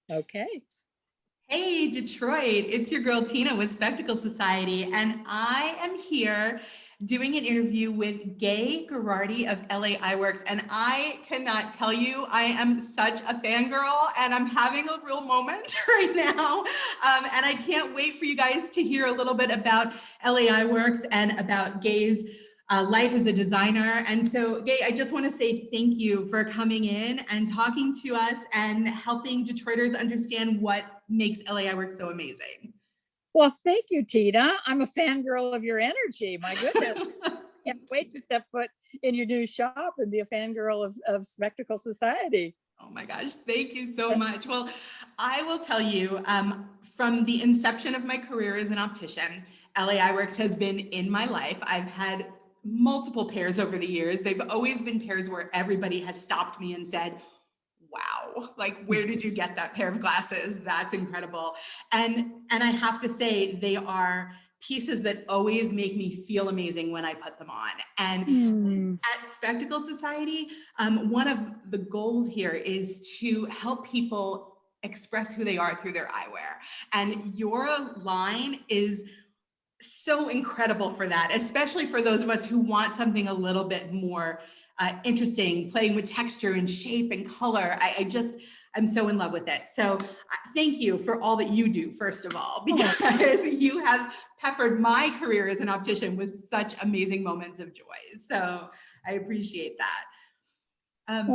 Okay. Hey, Detroit, it's your girl Tina with Spectacle Society, and I am here doing an interview with Gay Garardi of LA Eyeworks. And I cannot tell you, I am such a fangirl, and I'm having a real moment right now. And I can't wait for you guys to hear a little bit about LA Eyeworks and about Gay's life as a designer. And so, Gay, I just want to say thank you for coming in and talking to us and helping Detroiters understand what makes LAI Work so amazing. Well, thank you, Tina. I'm a fangirl of your energy. My goodness. Can't wait to step foot in your new shop and be a fangirl of Spectacle Society. Oh my gosh, thank you so much. Well, I will tell you, from the inception of my career as an optician, LAI Works has been in my life. I've had multiple pairs over the years. They've always been pairs where everybody has stopped me and said, wow, like where did you get that pair of glasses? That's incredible. And I have to say, they are pieces that always make me feel amazing when I put them on. And at Spectacle Society, one of the goals here is to help people express who they are through their eyewear. And your line is so incredible for that, especially for those of us who want something a little bit more interesting, playing with texture and shape and color. I'm so in love with it. So thank you for all that you do, first of all, because you have peppered my career as an optician with such amazing moments of joy. So I appreciate that.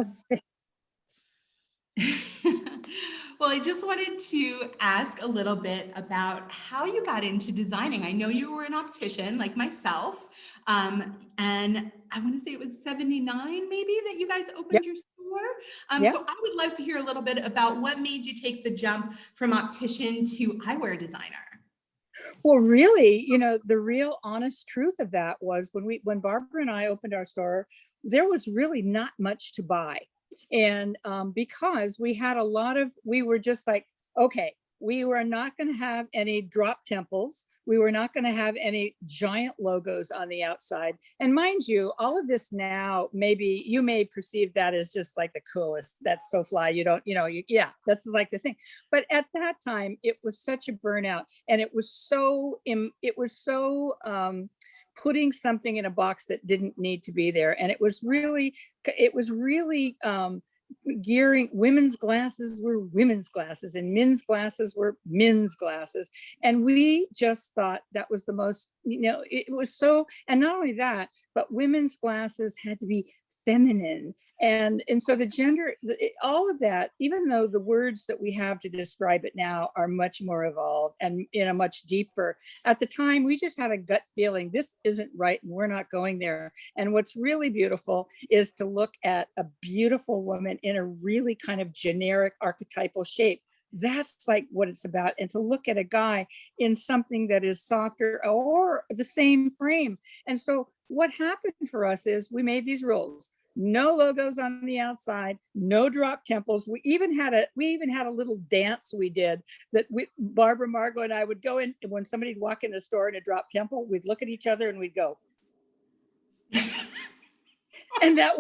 Well, I just wanted to ask a little bit about how you got into designing. I know you were an optician like myself, and I want to say it was 79 maybe that you guys opened your store. So I would love to hear a little bit about what made you take the jump from optician to eyewear designer. Well, really, the real honest truth of that was when Barbara and I opened our store, there was really not much to buy. And because we were just like, okay, we were not going to have any drop temples. We were not going to have any giant logos on the outside. And mind you, all of this now, maybe you may perceive that as just like the coolest. That's so fly. You don't, yeah, this is like the thing. But at that time, it was such a burnout, and it was so putting something in a box that didn't need to be there. And it was really gearing. Women's glasses were women's glasses and men's glasses were men's glasses. And we just thought that was the most, it was so, and not only that, but women's glasses had to be feminine. And so the gender, all of that, even though the words that we have to describe it now are much more evolved and much deeper, at the time we just had a gut feeling this isn't right and we're not going there. And what's really beautiful is to look at a beautiful woman in a really kind of generic archetypal shape. That's like what it's about. And to look at a guy in something that is softer or the same frame. And so what happened for us is we made these rules. No logos on the outside, no drop temples. We even had a little dance we did that Barbara, Margot, and I would go in, and when somebody'd walk in the store in a drop temple, we'd look at each other and we'd go. And that's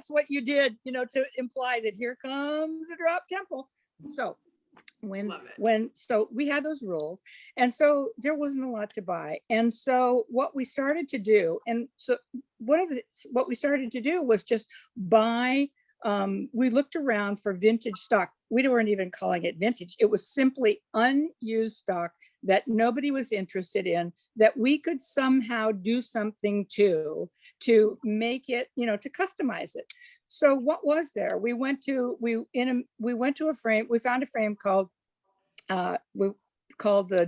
what you did, to imply that here comes a drop temple. So so we had those rules, and so there wasn't a lot to buy. And so what we started to do was just buy. We looked around for vintage stock. We weren't even calling it vintage. It was simply unused stock that nobody was interested in, that we could somehow do something to make it, to customize it. So what was there? We went to a frame. We found a frame called the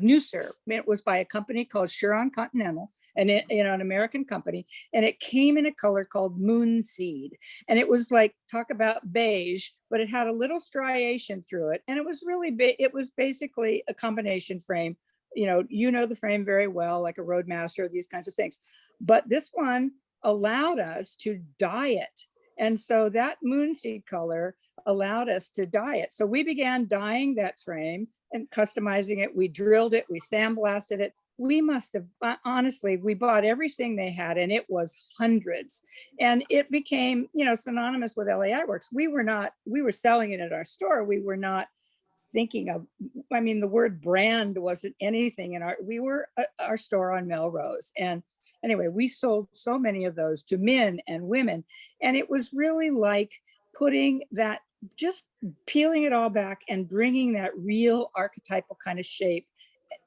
Nooser. It was by a company called Chiron Continental, and an American company, and it came in a color called Moonseed. And it was like, talk about beige, but it had a little striation through it, and it was really it was basically a combination frame. The frame very well, like a Roadmaster, these kinds of things. But this one allowed us to dye it. And so that Moonseed color allowed us to dye it. So we began dyeing that frame and customizing it. We drilled it, we sandblasted it, we must have, honestly, we bought everything they had, and it was hundreds. And it became, synonymous with LA Works. We were selling it at our store. We were not thinking of, I mean, the word brand wasn't anything in we were our store on Melrose. And anyway, we sold so many of those to men and women. And it was really like putting that, just peeling it all back and bringing that real archetypal kind of shape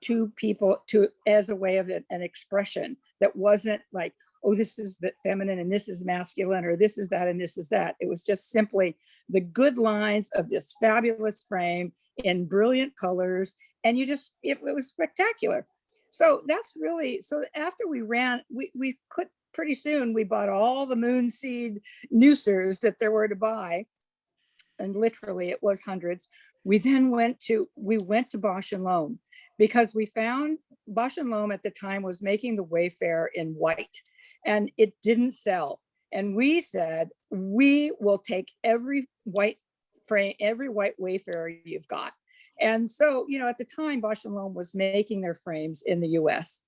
to people, to as a way of an expression that wasn't like, oh, this is the feminine and this is masculine, or this is that and this is that. It was just simply the good lines of this fabulous frame in brilliant colors, and it was spectacular. So that's really, so after we could, pretty soon we bought all the moonseed noosers that there were to buy, and literally it was hundreds. We went to Bausch and Lomb, because we found Bausch and Lomb at the time was making the Wayfarer in white, and it didn't sell. And we said, we will take every white frame, every white Wayfarer you've got. And so, at the time, Bausch and Lomb was making their frames in the US.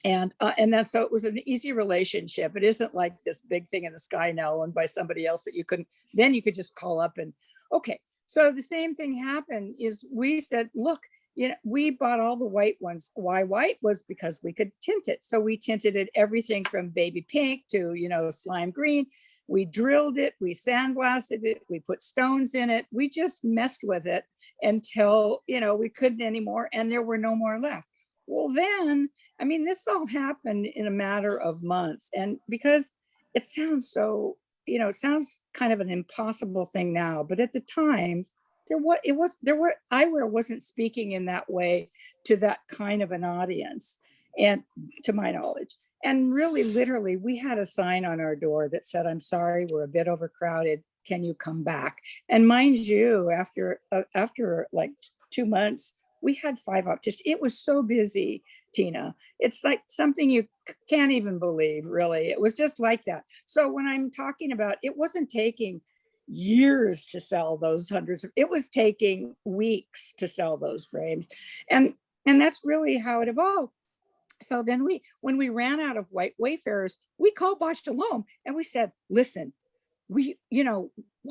And that's, so it was an easy relationship. It isn't like this big thing in the sky now owned by somebody else that you could just call up and, okay. So the same thing happened is we said, look, we bought all the white ones. Why white? Was because we could tint it. So we tinted it everything from baby pink to, slime green. We drilled it, we sandblasted it, we put stones in it. We just messed with it until, we couldn't anymore, and there were no more left. Well, then, I mean, this all happened in a matter of months. And because it sounds so, it sounds kind of an impossible thing now, but at the time, eyewear wasn't speaking in that way to that kind of an audience, and to my knowledge. And really, literally, we had a sign on our door that said, "I'm sorry, we're a bit overcrowded. Can you come back?" And mind you, after like 2 months, we had 5 opticians. It was so busy, Tina. It's like something you can't even believe, really. It was just like that. So when I'm talking about, it wasn't taking years to sell those it was taking weeks to sell those frames. And that's really how it evolved. So then when we ran out of white Wayfarers, we called Bausch and Lomb and we said, listen, why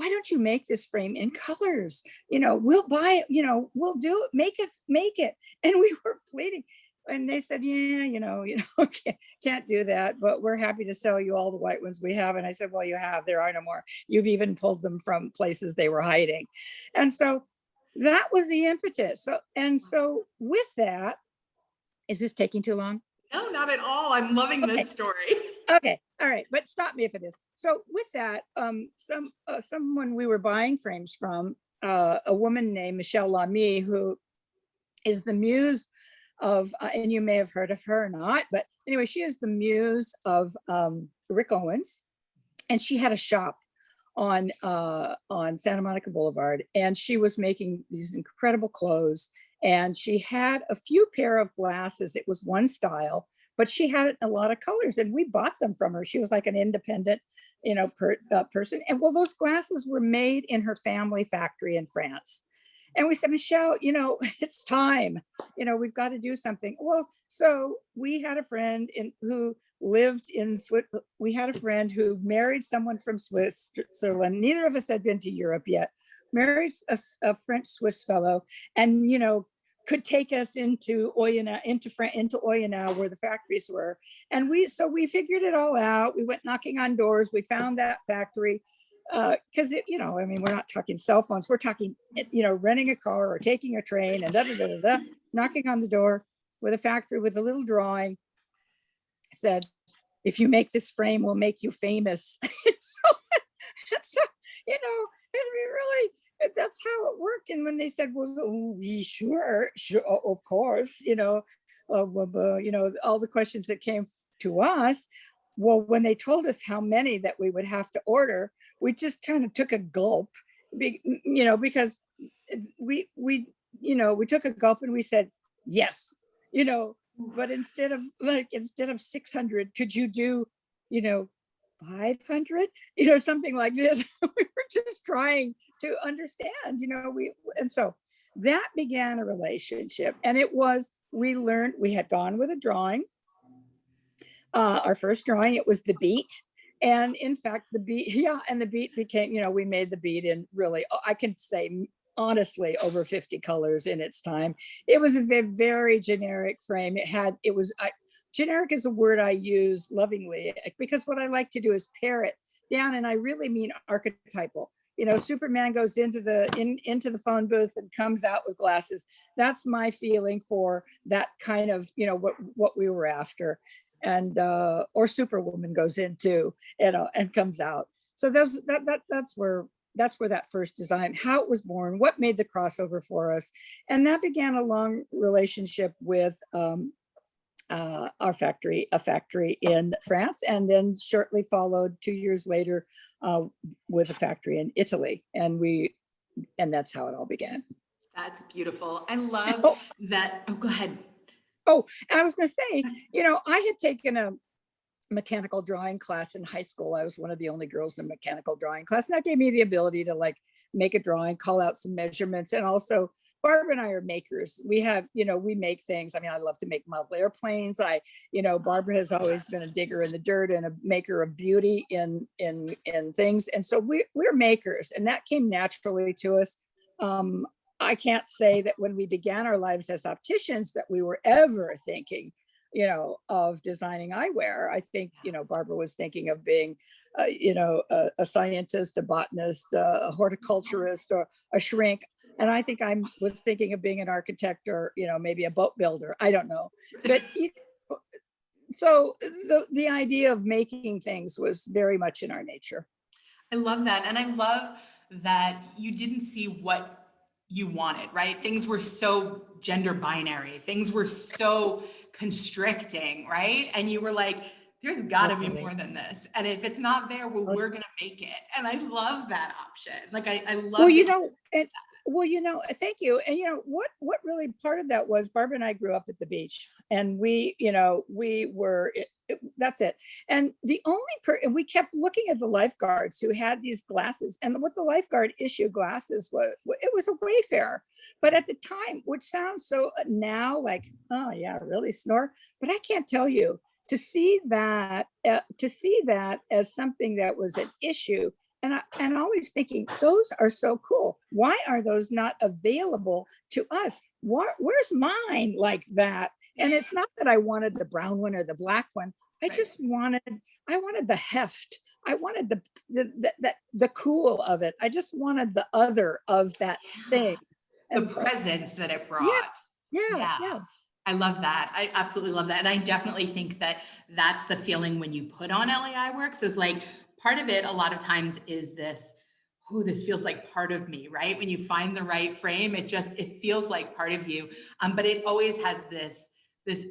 don't you make this frame in colors? We'll buy it, we'll do it, make it. And we were pleading. And they said, yeah, can't do that, but we're happy to sell you all the white ones we have. And I said, well, there are no more. You've even pulled them from places they were hiding. And so that was the impetus. So with that, is this taking too long? No, not at all. I'm loving this story. Okay. All right. But stop me if it is. So with that, someone we were buying frames from, a woman named Michelle Lamy, who is the muse of, and you may have heard of her or not, but anyway, she is the muse of Rick Owens. And she had a shop on Santa Monica Boulevard, and she was making these incredible clothes. And she had a few pair of glasses. It was one style, but she had a lot of colors, and we bought them from her. She was like an independent, person. And well, those glasses were made in her family factory in France. And we said, Michelle, it's time, we've got to do something. Well, so we had a friend who lived in Switzerland. We had a friend who married someone from Switzerland. Neither of us had been to Europe yet. Married a French Swiss fellow, and could take us into Oyonnax, into Oyonnax, where the factories were. And we figured it all out. We went knocking on doors. We found that factory. Because we're not talking cell phones. We're talking, renting a car or taking a train and knocking on the door with a factory with a little drawing. Said, if you make this frame, we'll make you famous. so, and we really, that's how it worked. And when they said, well, sure, of course, all the questions that came to us. Well, when they told us how many that we would have to order, we just kind of took a gulp, because we took a gulp and we said, yes, but instead of 600, could you do, 500, something like this. We were just trying to understand, and so that began a relationship. And it was, we had gone with a drawing, our first drawing, it was the beet. And in fact, the beet, yeah, and the beet became, we made the beet in really, I can say honestly, over 50 colors in its time. It was a very generic frame. Generic is a word I use lovingly, because what I like to do is pare it down, and I really mean archetypal. Superman goes into the phone booth and comes out with glasses. That's my feeling for that kind of, what we were after. And or Superwoman goes into, and comes out. So that's where that first design, how it was born, what made the crossover for us. And that began a long relationship with a factory in France, and then shortly followed 2 years later with a factory in Italy. And that's how it all began. That's beautiful. I love that. Oh, go ahead. Oh, and I was going to say, I had taken a mechanical drawing class in high school. I was one of the only girls in mechanical drawing class. And that gave me the ability to make a drawing, call out some measurements. And also Barbara and I are makers. We have, we make things. I mean, I love to make model airplanes. Barbara has always been a digger in the dirt and a maker of beauty in things. And so we're makers, and that came naturally to us. I can't say that when we began our lives as opticians that we were ever thinking, of designing eyewear. I think, Barbara was thinking of being, a scientist, a botanist, a horticulturist, or a shrink. And I think I was thinking of being an architect, or, maybe a boat builder. I don't know. But so the idea of making things was very much in our nature. I love that. And I love that you didn't see what you wanted, right? Things were so gender binary. Things were so constricting, right? And you were like, there's got to be more than this. And if it's not there, well, we're going to make it. And I love that option. Like, I love thank you. And what really part of that was, Barbara and I grew up at the beach, and we were, that's it. And the only and we kept looking at the lifeguards who had these glasses, and what the lifeguard issue glasses was, it was a Wayfarer. But at the time, which sounds so now like, oh yeah, really, snore. But I can't tell you, to see that as something that was an issue. And always thinking, those are so cool. Why are those not available to us? Where's mine like that? And it's not that I wanted the brown one or the black one. I wanted the heft. I wanted the cool of it. I just wanted the other of that thing. And the presence that it brought. Yeah. I love that. I absolutely love that. And I definitely think that that's the feeling when you put on LA Eyeworks, is like, part of it a lot of times is this, this feels like part of me, right? When you find the right frame, it feels like part of you. But it always has this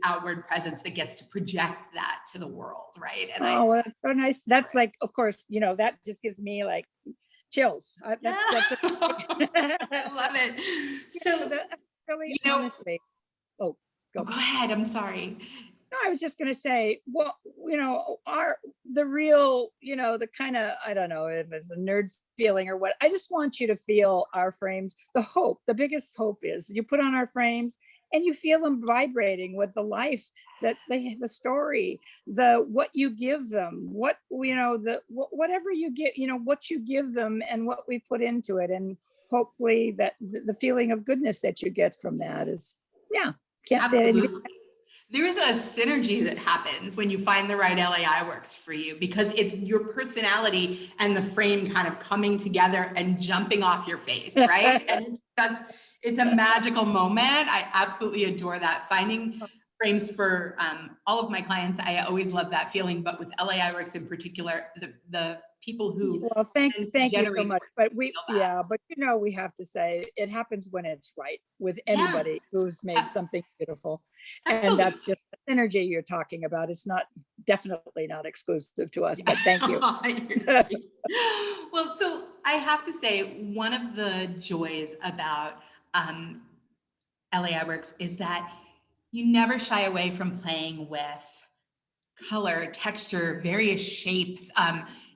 outward presence that gets to project that to the world, right? And that's so nice. That's like, of course, that just gives me like chills. I love it. So, really, honestly, go ahead. I'm sorry. No, I was just going to say, well, the real, the kind of, I don't know if it's a nerd feeling or what, I just want you to feel our frames. The biggest hope is you put on our frames and you feel them vibrating with the life that the story, what you give them, whatever you get, what you give them and what we put into it. And hopefully that the feeling of goodness that you get from that is, can't say anything. There's a synergy that happens when you find the right LA Eyeworks for you, because it's your personality and the frame kind of coming together and jumping off your face, right? And it's a magical moment. I absolutely adore that. Finding frames for all of my clients, I always love that feeling, but with LA Eyeworks in particular, the people who thank you so much. But we have to say it happens when it's right with anybody who's made something beautiful. Absolutely. And that's just the synergy you're talking about. It's definitely not exclusive to us, but thank you. Well, so I have to say, one of the joys about LA Eyeworks is that you never shy away from playing with color, texture, various shapes.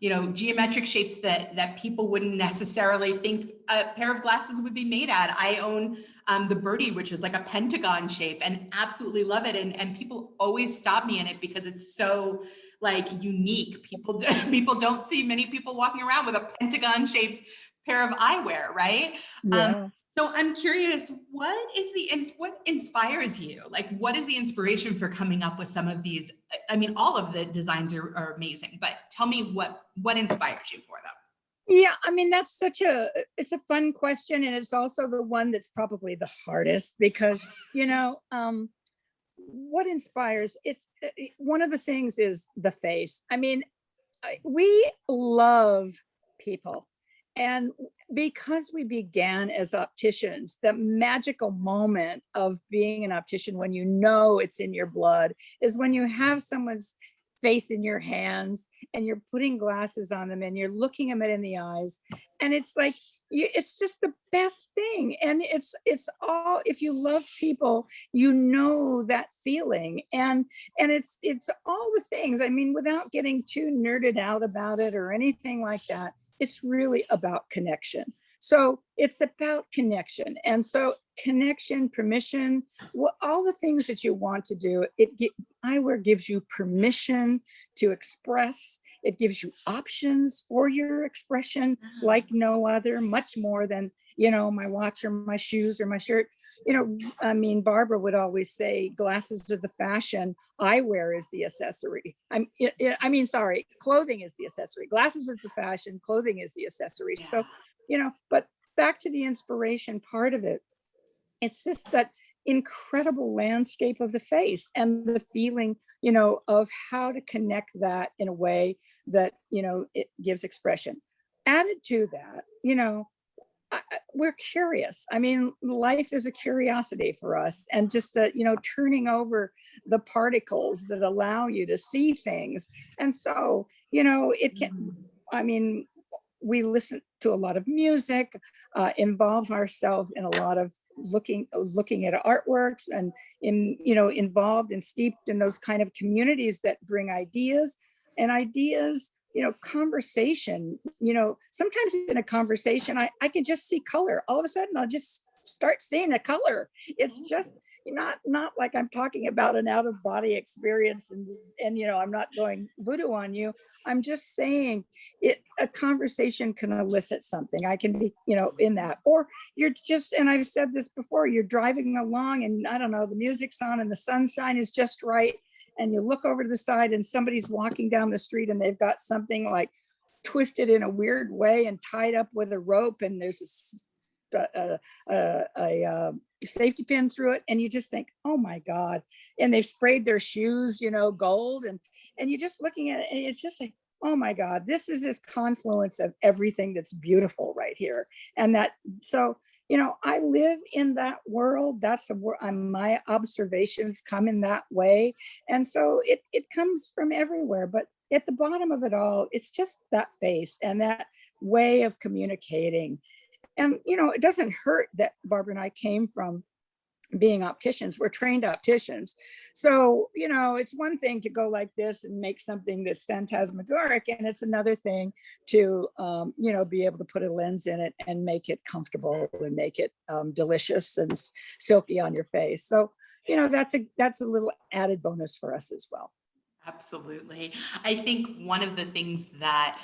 geometric shapes that people wouldn't necessarily think a pair of glasses would be made at. I own the Birdie, which is like a pentagon shape, and absolutely love it. And people always stop me in it because it's so like unique. People don't see many people walking around with a pentagon shaped pair of eyewear, right? Yeah. So I'm curious, what inspires you? Like, what is the inspiration for coming up with some of these? I mean, all of the designs are amazing, but tell me what inspires you for them? Yeah, I mean, it's a fun question. And it's also the one that's probably the hardest because, what inspires, one of the things is the face. I mean, we love people. And because we began as opticians, the magical moment of being an optician, when you know it's in your blood, is when you have someone's face in your hands and you're putting glasses on them and you're looking them in the eyes. And it's like, it's just the best thing. And it's all, if you love people, you know that feeling. And it's all the things. I mean, without getting too nerded out about it or anything like that, it's really about connection. So it's about connection. And so connection, permission, all the things that you want to do, eyewear gives you permission to express. It gives you options for your expression like no other, much more than, my watch or my shoes or my shirt. I mean, Barbara would always say glasses are the fashion, eyewear is the accessory. Sorry, clothing is the accessory. Glasses is the fashion, clothing is the accessory. Yeah. So, but back to the inspiration part of it, it's just that incredible landscape of the face and the feeling, of how to connect that in a way that, it gives expression. Added to that, we're curious. I mean, life is a curiosity for us, and just turning over the particles that allow you to see things. And so, it can, I mean, we listen to a lot of music, involve ourselves in a lot of looking at artworks, and involved and steeped in those kind of communities that bring ideas, conversation. Sometimes in a conversation, I can just see color. All of a sudden, I'll just start seeing a color. It's just not like I'm talking about an out of body experience, and I'm not going voodoo on you. I'm just saying a conversation can elicit something. I can be, in that, or you're just, and I've said this before, you're driving along and I don't know, the music's on and the sunshine is just right. And you look over to the side and somebody's walking down the street and they've got something like twisted in a weird way and tied up with a rope, and there's a safety pin through it, and you just think, oh my God. And they've sprayed their shoes, gold, and you're just looking at it, and it's just like, oh my God, this is this confluence of everything that's beautiful right here. And that, so, I live in that world. That's my observations come in that way. And so it comes from everywhere, but at the bottom of it all, it's just that face and that way of communicating. And, it doesn't hurt that Barbara and I came from being opticians. We're trained opticians. So, it's one thing to go like this and make something that's phantasmagoric. And it's another thing to, be able to put a lens in it and make it comfortable and make it delicious and silky on your face. So, that's a little added bonus for us as well. Absolutely. I think one of the things that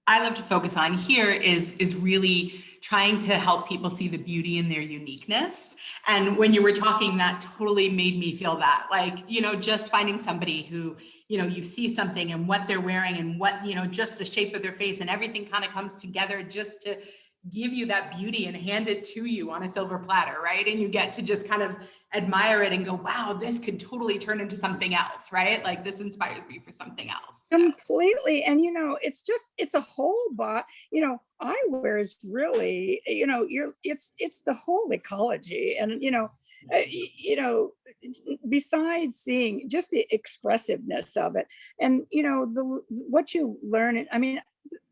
I love to focus on here is really trying to help people see the beauty in their uniqueness. And when you were talking, that totally made me feel that, like, just finding somebody who, you see something and what they're wearing and what, just the shape of their face and everything kind of comes together just to give you that beauty and hand it to you on a silver platter, right? And you get to just kind of admire it and go, wow, this could totally turn into something else, right? Like, this inspires me for something else. Completely. And it's a whole eyewear is really, it's the whole ecology. And besides seeing just the expressiveness of it, and what you learn, I mean,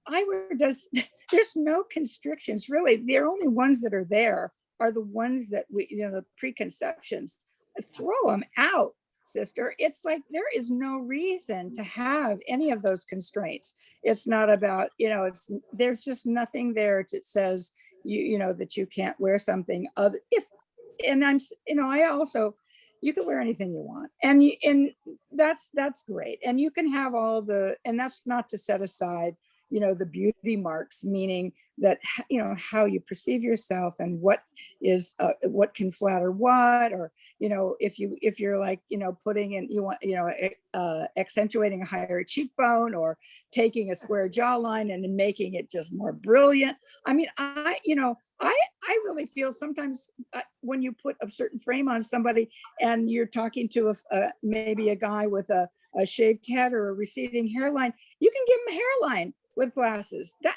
eyewear there's no constrictions really. The only ones that are there are the ones that we, the preconceptions. Throw them out. sister, it's like there is no reason to have any of those constraints. It's not about, it's, there's just nothing there that says that you can't wear something other if, and I also, you can wear anything you want, and that's great, and you can have all the, and that's not to set aside the beauty marks, meaning that how you perceive yourself and what can flatter what, or if you're like putting in, you want accentuating a higher cheekbone, or taking a square jawline and making it just more brilliant. I mean, I really feel sometimes when you put a certain frame on somebody and you're talking to maybe a guy with a shaved head or a receding hairline, you can give him a hairline with glasses. That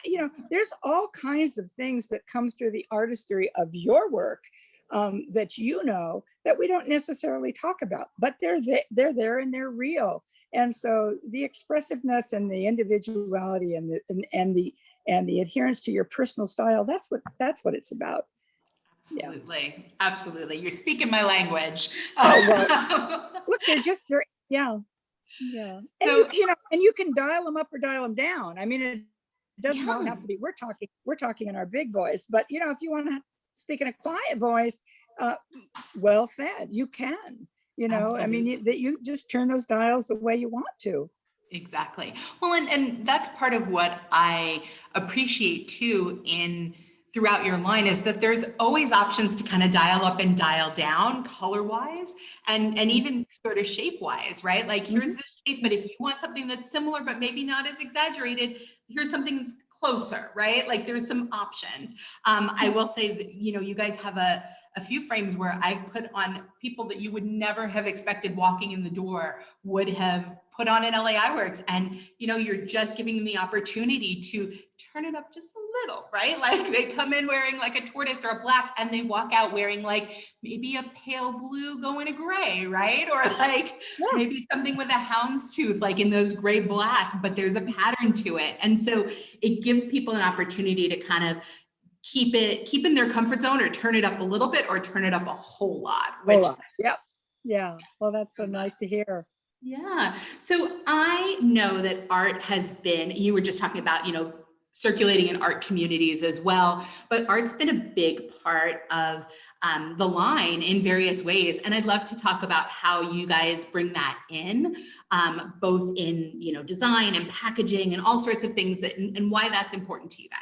there's all kinds of things that come through the artistry of your work that that we don't necessarily talk about, but they're there and they're real. And so the expressiveness and the individuality and the adherence to your personal style, that's what it's about. Absolutely. Yeah. Absolutely. You're speaking my language. Oh, well, look, they're yeah. Yeah. And So, and you can dial them up or dial them down. I mean, it doesn't all have to be, we're talking in our big voice, but if you want to speak in a quiet voice, well said, you can, absolutely. I mean, you just turn those dials the way you want to. Exactly. Well, and that's part of what I appreciate too throughout your line, is that there's always options to kind of dial up and dial down color wise and even sort of shape wise, right? Like here's the shape, but if you want something that's similar but maybe not as exaggerated, here's something that's closer, right? Like there's some options. I will say that you guys have a few frames where I've put on people that you would never have expected walking in the door would have put on an LA Eyeworks, and you're just giving them the opportunity to turn it up just a little, right? Like they come in wearing like a tortoise or a black, and they walk out wearing like maybe a pale blue going to gray, right? Or like maybe something with a houndstooth, like in those gray black, but there's a pattern to it. And so it gives people an opportunity to kind of keep in their comfort zone, or turn it up a little bit, or turn it up a whole lot. Yep. Yeah. Well, that's so nice to hear. Yeah. So I know that art has been, you were just talking about, circulating in art communities as well, but art's been a big part of the line in various ways. And I'd love to talk about how you guys bring that in, both in, design and packaging and all sorts of things and why that's important to you guys.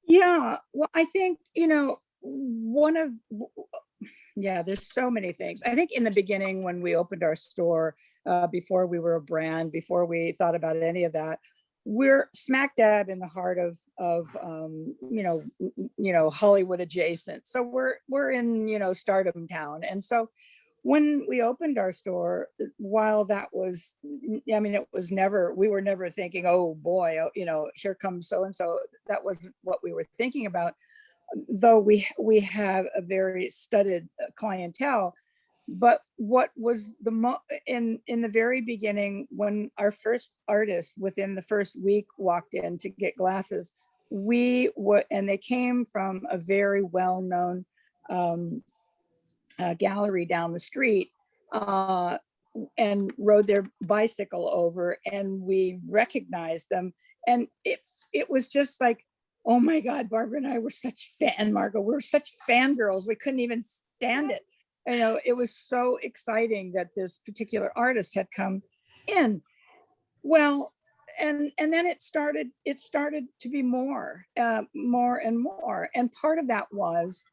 Yeah. Well, I think, there's so many things. I think in the beginning, when we opened our store, before we were a brand, before we thought about any of that, we're smack dab in the heart of Hollywood adjacent. So we're in Stardom Town, and so when we opened our store, while that was, I mean, we were never thinking, oh boy, here comes so and so. That wasn't what we were thinking about. Though we have a very studied clientele. But what was in the very beginning, when our first artist within the first week walked in to get glasses, and they came from a very well-known gallery down the street, and rode their bicycle over, and we recognized them, and it was just like, oh my God, Barbara and I were such Margo, we were such fangirls. We couldn't even stand it. It was so exciting that this particular artist had come in. Well, and then it started to be more and more. And part of that was,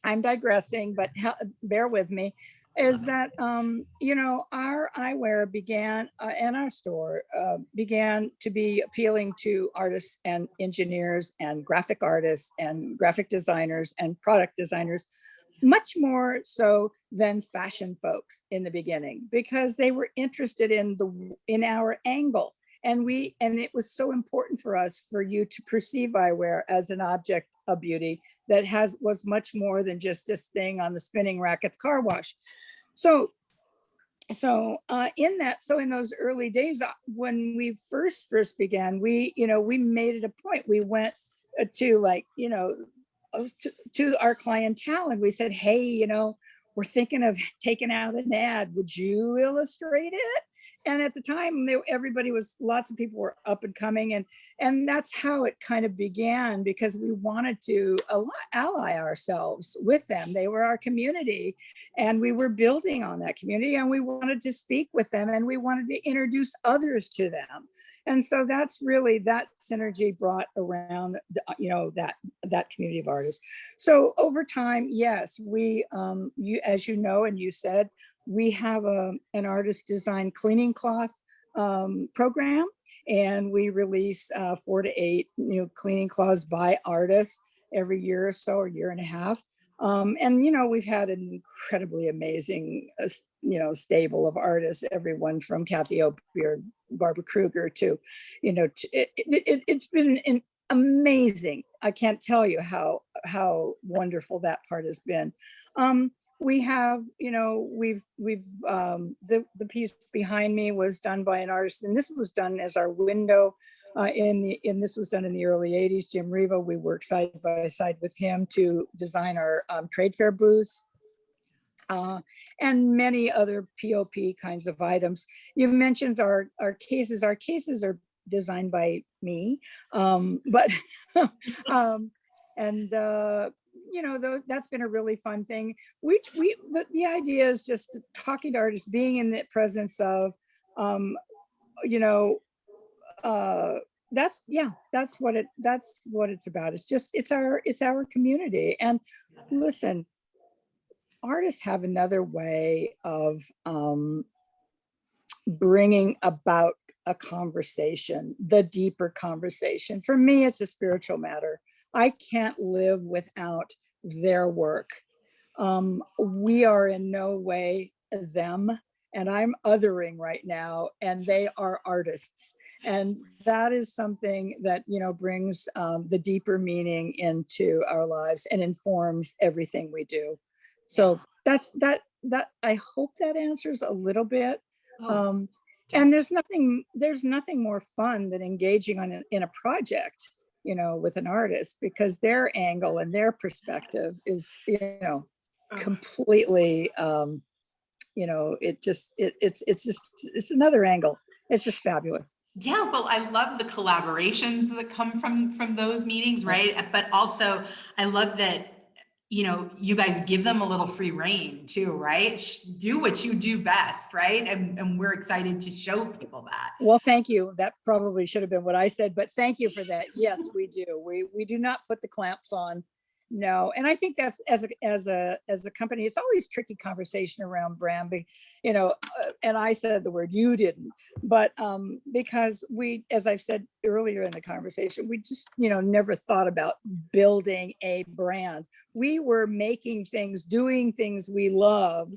I'm digressing, but bear with me, is that, our eyewear began, and our store began to be appealing to artists and engineers and graphic artists and graphic designers and product designers, much more so than fashion folks in the beginning, because they were interested in our angle. And it was so important for us, for you to perceive eyewear as an object of beauty that was much more than just this thing on the spinning rack at the car wash. So in those early days, when we first began, we made it a point. We went to to our clientele, and we said, hey, we're thinking of taking out an ad. Would you illustrate it? And at the time, everybody was, lots of people were up and coming, and that's how it kind of began, because we wanted to ally ourselves with them. They were our community, and we were building on that community, and we wanted to speak with them, and we wanted to introduce others to them. And so that's really, that synergy brought around, that community of artists. So over time, yes, we, as you know, and you said, we have an artist design cleaning cloth program, and we release 4 to 8 new cleaning cloths by artists every year or so, or year and a half. And we've had an incredibly amazing stable of artists, everyone from Kathy Opie or Barbara Kruger to, it's been an amazing. I can't tell you how wonderful that part has been. We have, we've the piece behind me was done by an artist, and this was done as our window this was done in the early 80s. Jim Riva, we worked side by side with him to design our trade fair booths. And many other POP kinds of items. You mentioned our cases. Our cases are designed by me, but that's been a really fun thing. The idea is just talking to artists, being in the presence of, that's what it's about. It's our community. And listen, artists have another way of bringing about a conversation, the deeper conversation. For me, it's a spiritual matter. I can't live without their work. We are in no way them, and I'm othering right now, and they are artists. And that is something that, brings the deeper meaning into our lives and informs everything we do. So that's that I hope that answers a little bit. And there's nothing more fun than engaging in a project, with an artist, because their angle and their perspective is, completely, it's another angle. It's just fabulous. Yeah, well, I love the collaborations that come from those meetings, right? But also, I love that, you guys give them a little free rein too, right? Do what you do best, right? And we're excited to show people that. Well, thank you. That probably should have been what I said, but thank you for that. Yes, we do. We do not put the clamps on. No, and I think that's as a company, it's always tricky conversation around branding, and I said the word, you didn't, but because we, as I've said earlier in the conversation, we just never thought about building a brand. We were making things, doing things we love,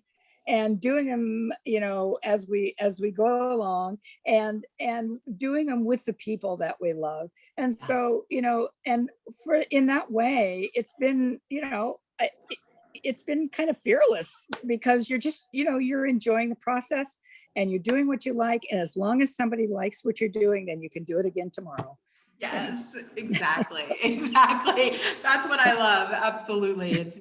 and doing them, as we go along, and doing them with the people that we love. And so, and in that way, it's been, it's been kind of fearless, because you're just, you're enjoying the process, and you're doing what you like. And as long as somebody likes what you're doing, then you can do it again tomorrow. Yes, exactly. Exactly. That's what I love. Absolutely. It's,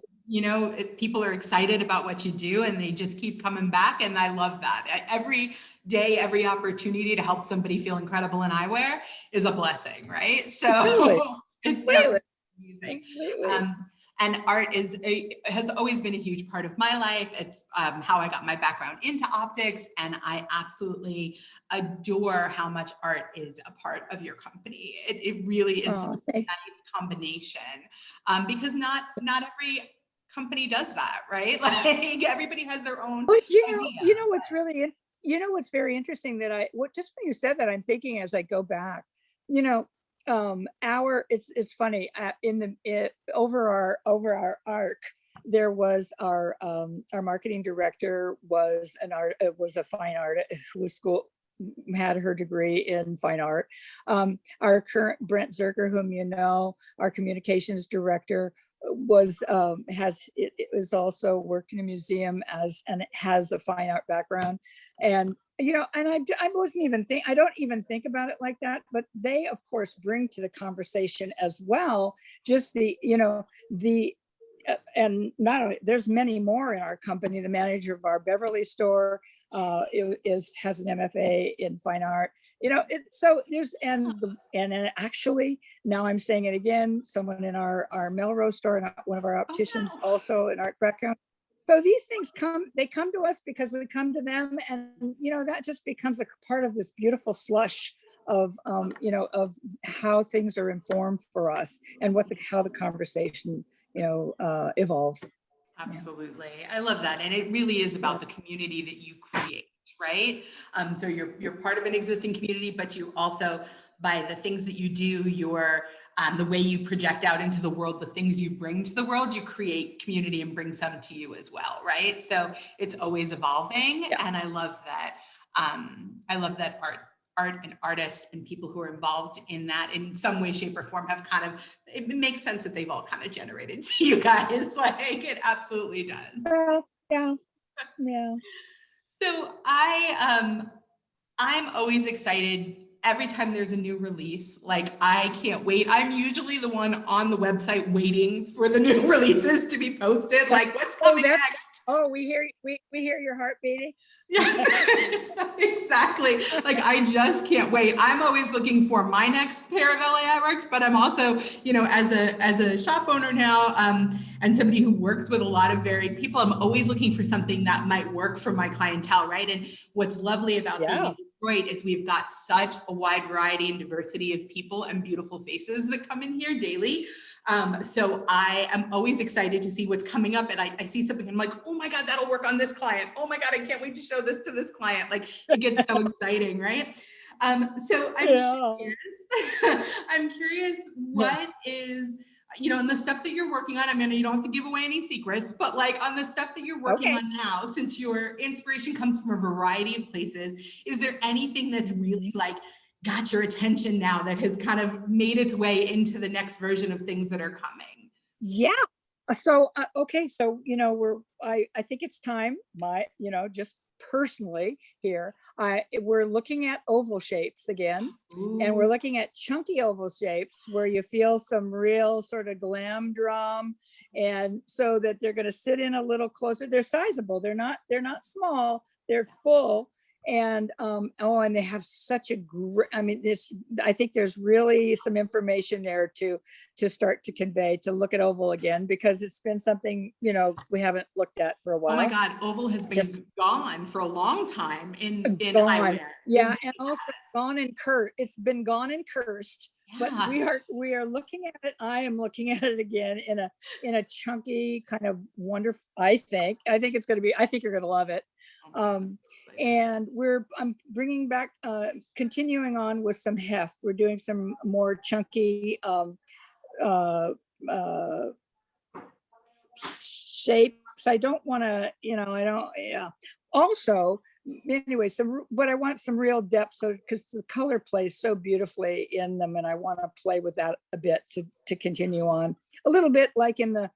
people are excited about what you do, and they just keep coming back. And I love that. Every day, every opportunity to help somebody feel incredible in eyewear is a blessing, right? So it's definitely amazing. And art has always been a huge part of my life. It's how I got my background into optics, and I absolutely adore how much art is a part of your company. It really is a nice combination, because not every company does that, right? Like everybody has their own idea. What's very interesting that just when you said that, I'm thinking as I go back, it's funny, over our arc, there was our marketing director was a fine artist who had her degree in fine art. Our current Brent Zerker, whom our communications director, was also worked in a museum and has a fine art background. And I wasn't even I don't even think about it like that, but they of course bring to the conversation as well just the and not only, there's many more in our company. The manager of our Beverly store has an MFA in fine art. So there's, and actually now I'm saying it again, someone in our Melrose store and one of our opticians wow. also an art background. So these things they come to us because we come to them, and that just becomes a part of this beautiful slush of of how things are informed for us and how the conversation evolves. Absolutely. I love that. And it really is about the community that you create, right? So you're part of an existing community, but you also, by the things that you do, the way you project out into the world, the things you bring to the world, you create community and bring some to you as well, right? So it's always evolving. Yeah. And I love that. I love that art and artists and people who are involved in that in some way, shape, or form have it makes sense that they've all kind of generated to you guys. Like, it absolutely does. Yeah. So I'm always excited every time there's a new release. Like, I can't wait. I'm usually the one on the website waiting for the new releases to be posted. Like, what's coming next? Oh, we hear your heart beating. Yes, exactly. Like, I just can't wait. I'm always looking for my next pair of LA Eyeworks, but I'm also, as a shop owner now, and somebody who works with a lot of varied people, I'm always looking for something that might work for my clientele, right? And what's lovely about being in Detroit is we've got such a wide variety and diversity of people and beautiful faces that come in here daily. So I am always excited to see what's coming up, and I see something and I'm like, oh my God, that'll work on this client. Oh my God, I can't wait to show this to this client. Like, it gets so exciting, right? So I'm curious what is, and the stuff that you're working on. I mean, you don't have to give away any secrets, but like, on the stuff that you're working on now, since your inspiration comes from a variety of places, is there anything that's really like got your attention now that has kind of made its way into the next version of things that are coming? Yeah. So, okay. So, I think it's time, just personally here, we're looking at oval shapes again. Ooh. And we're looking at chunky oval shapes where you feel some real sort of glam drum. And so that they're going to sit in a little closer. They're sizable. They're not small. They're full. And and they have such a great, I think there's really some information there to start to convey, to look at oval again, because it's been something we haven't looked at for a while. Oh my God, oval has been gone for a long time in eyewear. Yeah, and also gone and cursed. It's been gone and cursed. Yeah. But we are looking at it. I am looking at it again in a chunky kind of wonderful. I think it's going to be. I think you're going to love it. And I'm bringing back, continuing on with some heft. We're doing some more chunky shapes. I don't want to, Also, anyway, but I want some real depth, so because the color plays so beautifully in them, and I want to play with that a bit to continue on a little bit, like in the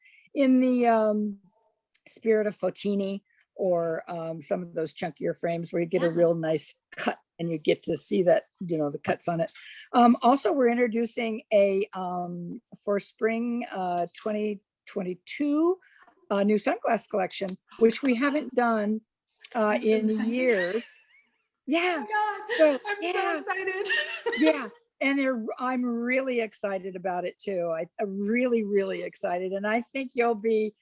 spirit of Fotini, or some of those chunkier frames where you get a real nice cut and you get to see that, the cuts on it. Also, we're introducing for spring 2022, new sunglass collection, which we haven't done in years. Yeah. Oh my God. I'm so excited. Yeah. And I'm really excited about it too. I'm really, really excited. And I think there'll be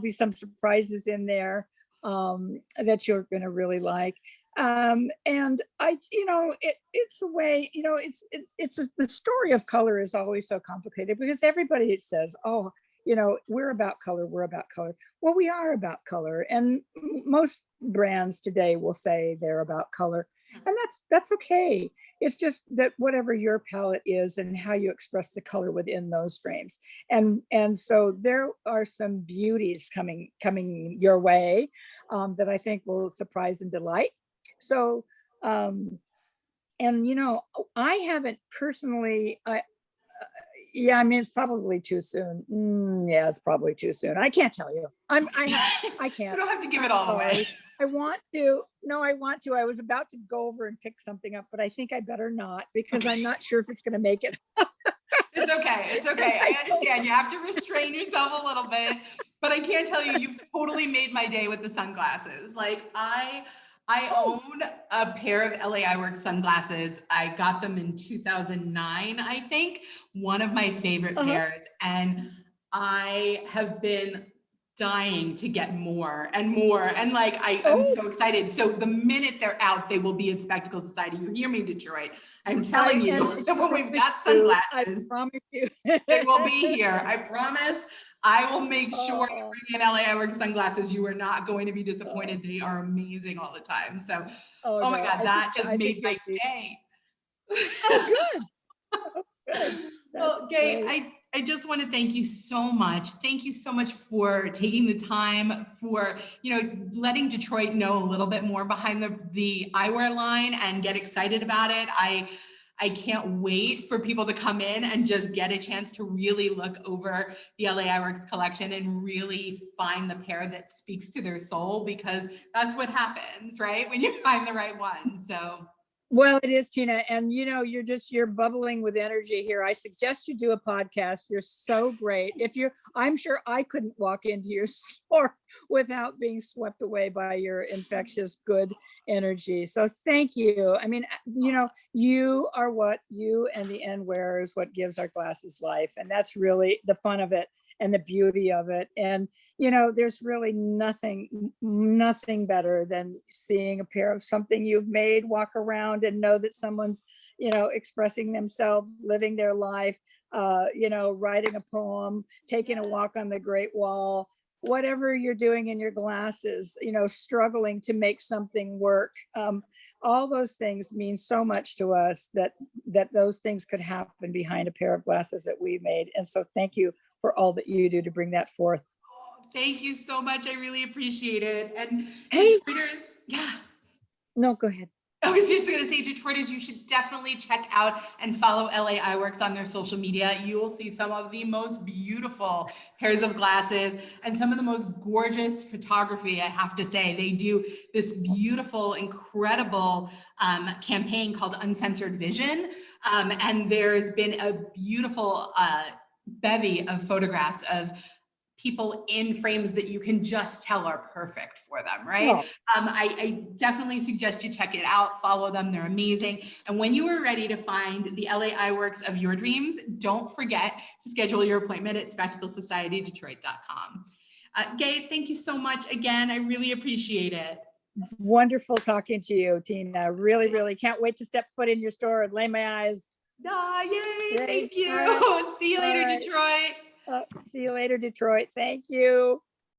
some surprises in there that you're going to really like. And it's a way, the story of color is always so complicated, because everybody says, oh, we're about color. Well, we are about color. And most brands today will say they're about color. And that's okay. It's just that whatever your palette is and how you express the color within those frames. And so there are some beauties coming your way that I think will surprise and delight. So, I haven't personally, it's probably too soon. Yeah, it's probably too soon. I can't tell you. I can't. You don't have to give it all away. I want to. No, I want to. I was about to go over and pick something up, but I think I better not, because I'm not sure if it's going to make it. It's okay. It's okay. I understand. You have to restrain yourself a little bit, but I can't tell you, you've totally made my day with the sunglasses. Like I own a pair of LA Eyeworks sunglasses. I got them in 2009, I think, one of my favorite pairs. And I have been dying to get more and more. And like, I'm so excited. So the minute they're out, they will be at Spectacle Society. You hear me, Detroit? I'm telling you that when we've got I sunglasses, promise you. they will be here. I promise. I will make sure you bring in LA Eyeworks sunglasses. You are not going to be disappointed. They are amazing all the time. So, oh my God, that just made my day. Oh, good. Oh, good. Well, Gay, I just want to thank you so much. Thank you so much for taking the time, for, letting Detroit know a little bit more behind the eyewear line and get excited about it. I can't wait for people to come in and just get a chance to really look over the LA Eyeworks collection and really find the pair that speaks to their soul, because that's what happens, right? When you find the right one. So. Well, it is, Tina. And you're bubbling with energy here. I suggest you do a podcast. You're so great. I'm sure I couldn't walk into your store without being swept away by your infectious, good energy. So thank you. I mean, you are you and the end wearer is what gives our glasses life. And that's really the fun of it and the beauty of it. And, there's really nothing better than seeing a pair of something you've made, walk around and know that someone's, expressing themselves, living their life, writing a poem, taking a walk on the Great Wall, whatever you're doing in your glasses, struggling to make something work. All those things mean so much to us that those things could happen behind a pair of glasses that we made. And so thank you for all that you do to bring that forth. Thank you so much. I really appreciate it. And Hey, Detroiters, yeah. No, go ahead. I was just going to say, Detroiters, you should definitely check out and follow LA Eyeworks on their social media. You will see some of the most beautiful pairs of glasses and some of the most gorgeous photography, I have to say. They do this beautiful, incredible campaign called Uncensored Vision. And there's been a beautiful bevy of photographs of people in frames that you can just tell are perfect for them, right? I definitely suggest you check it out, follow them, they're amazing. And when you are ready to find the LA Eyeworks of your dreams, don't forget to schedule your appointment at spectaclesocietydetroit.com. Gay, thank you so much again. I really appreciate it. Wonderful talking to you, Tina. Really, really can't wait to step foot in your store and lay my eyes. Yay, thank you. See you later, Detroit. See you later, Detroit. Thank you.